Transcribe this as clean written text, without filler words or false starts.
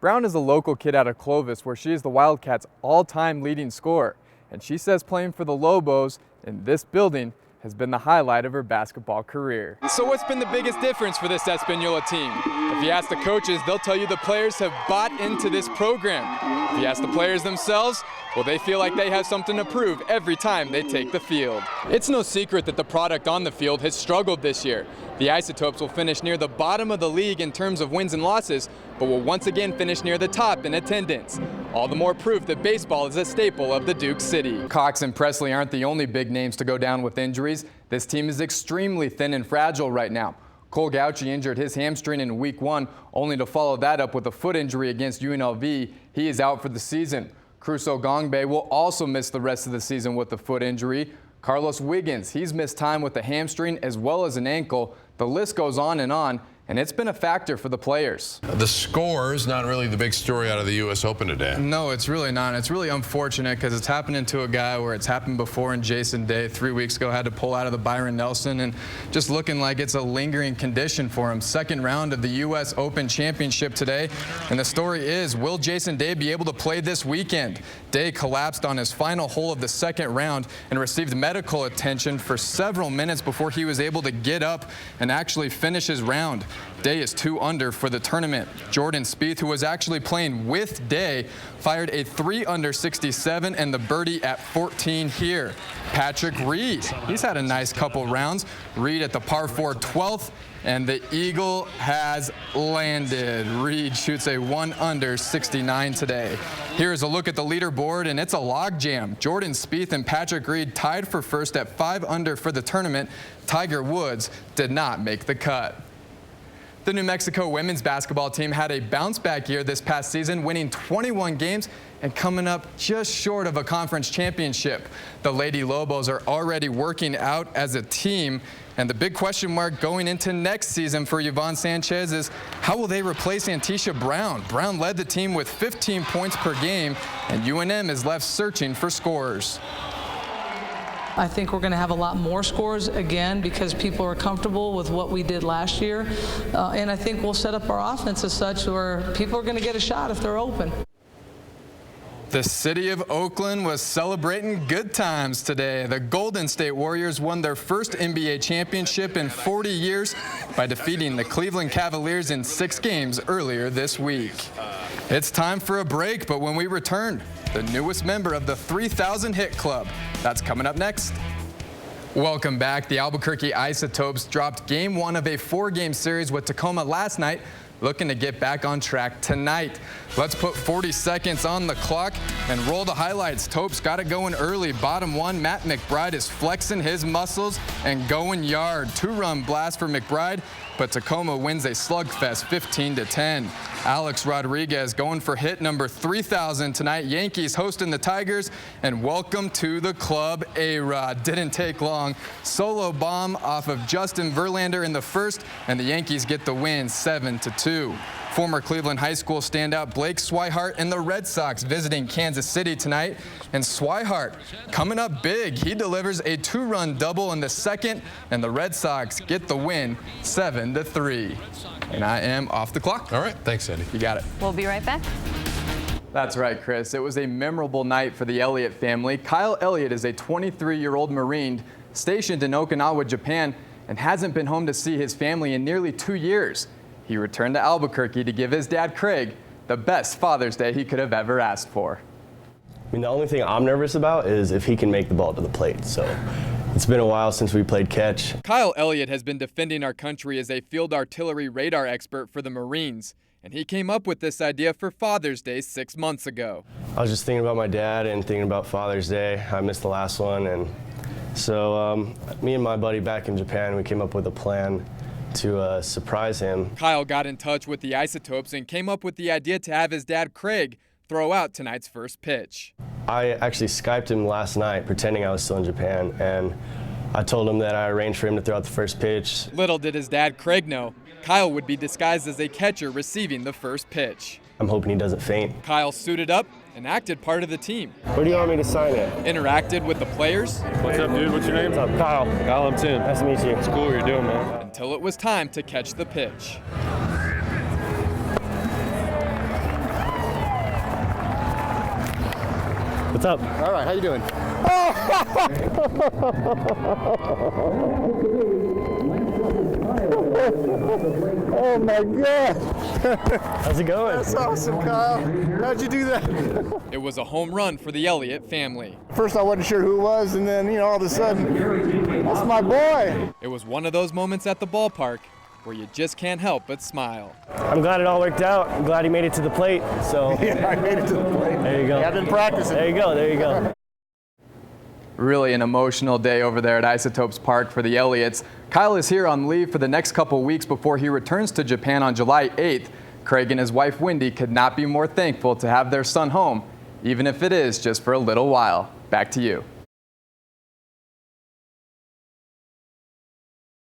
Brown is a local kid out of Clovis where she is the Wildcats' all-time leading scorer. And she says playing for the Lobos in this building has been the highlight of her basketball career. So what's been the biggest difference for this Espanola team? If you ask the coaches, they'll tell you the players have bought into this program. If you ask the players themselves, well, they feel like they have something to prove every time they take the field. It's no secret that the product on the field has struggled this year. The Isotopes will finish near the bottom of the league in terms of wins and losses, but will once again finish near the top in attendance. All the more proof that baseball is a staple of the Duke City. Cox and Presley aren't the only big names to go down with injuries. This team is extremely thin and fragile right now. Cole Gauchi injured his hamstring in week 1, only to follow that up with a foot injury against UNLV. He is out for the season. Crusoe Gongbe will also miss the rest of the season with a foot injury. Carlos Wiggins, he's missed time with a hamstring as well as an ankle. The list goes on, and it's been a factor for the players. The score is not really the big story out of the U.S. Open today. No, it's really not. It's really unfortunate because it's happening to a guy where it's happened before, and Jason Day 3 weeks ago had to pull out of the Byron Nelson, and just looking like it's a lingering condition for him. Second round of the U.S. Open Championship today, and the story is, will Jason Day be able to play this weekend? Day collapsed on his final hole of the second round and received medical attention for several minutes before he was able to get up and actually finish his round. Day is 2 under for the tournament. Jordan Spieth, who was actually playing with Day, fired a 3 under 67 and the birdie at 14 here. Patrick Reed, he's had a nice couple rounds. Reed at the par 4 12th, and the eagle has landed. Reed shoots a 1 under 69 today. Here's a look at the leaderboard, and it's a logjam. Jordan Spieth and Patrick Reed tied for first at 5 under for the tournament. Tiger Woods did not make the cut. The New Mexico women's basketball team had a bounce-back year this past season, winning 21 games and coming up just short of a conference championship. The Lady Lobos are already working out as a team, and the big question mark going into next season for Yvonne Sanchez is how will they replace Antisha Brown? Brown led the team with 15 points per game, and UNM is left searching for scorers. I think we're going to have a lot more scores again because people are comfortable with what we did last year. And I think we'll set up our offense as such where people are going to get a shot if they're open. The city of Oakland was celebrating good times today. The Golden State Warriors won their first NBA championship in 40 years by defeating the Cleveland Cavaliers in 6 games earlier this week. It's time for a break, but when we return, the newest member of the 3,000 Hit Club. That's coming up next. Welcome back. The Albuquerque Isotopes dropped game 1 of a 4-game series with Tacoma last night, looking to get back on track tonight. Let's put 40 seconds on the clock and roll the highlights. Topes got it going early. Bottom 1, Matt McBride is flexing his muscles and going yard. 2-run blast for McBride, but Tacoma wins a slugfest 15-10. Alex Rodriguez going for hit number 3,000 tonight. Yankees hosting the Tigers, and welcome to the club, A-Rod. Didn't take long. Solo bomb off of Justin Verlander in the first, and the Yankees get the win 7-2. Former Cleveland High School standout Blake Swihart and the Red Sox visiting Kansas City tonight. And Swihart coming up big. He delivers a 2-run double in the second, and the Red Sox get the win 7-3. And I am off the clock. All right. Thanks, Andy. You got it. We'll be right back. That's right, Chris. It was a memorable night for the Elliott family. Kyle Elliott is a 23-year-old Marine stationed in Okinawa, Japan, and hasn't been home to see his family in nearly 2 years. He returned to Albuquerque to give his dad, Craig, the best Father's Day he could have ever asked for. I mean, the only thing I'm nervous about is if he can make the ball to the plate. So it's been a while since we played catch. Kyle Elliott has been defending our country as a field artillery radar expert for the Marines, and he came up with this idea for Father's Day 6 months ago. I was just thinking about my dad and thinking about Father's Day. I missed the last one, and so me and my buddy back in Japan, we came up with a plan to surprise him. Kyle got in touch with the Isotopes and came up with the idea to have his dad, Craig, throw out tonight's first pitch. I actually Skyped him last night, pretending I was still in Japan, and I told him that I arranged for him to throw out the first pitch. Little did his dad, Craig, know Kyle would be disguised as a catcher receiving the first pitch. I'm hoping he doesn't faint. Kyle suited up and acted part of the team. Where do you want me to sign it? Interacted with the players. What's up, dude? What's your name? What's up, Kyle? Kyle, I'm Tim. Nice to meet you. It's cool what you're doing, man. Until it was time to catch the pitch. What's up? All right, how you doing? Oh my God! How's it going? That's awesome, Kyle. How'd you do that? It was a home run for the Elliott family. First, I wasn't sure who it was, and then, all of a sudden, that's my boy. It was one of those moments at the ballpark where you just can't help but smile. I'm glad it all worked out. I'm glad he made it to the plate. So Yeah, I made it to the plate. there you go. Yeah, I've been practicing. There you go. There you go. Really an emotional day over there at Isotopes Park for the Elliots. Kyle is here on leave for the next couple weeks before he returns to Japan on July 8th. Craig and his wife Wendy could not be more thankful to have their son home, even if it is just for a little while. Back to you.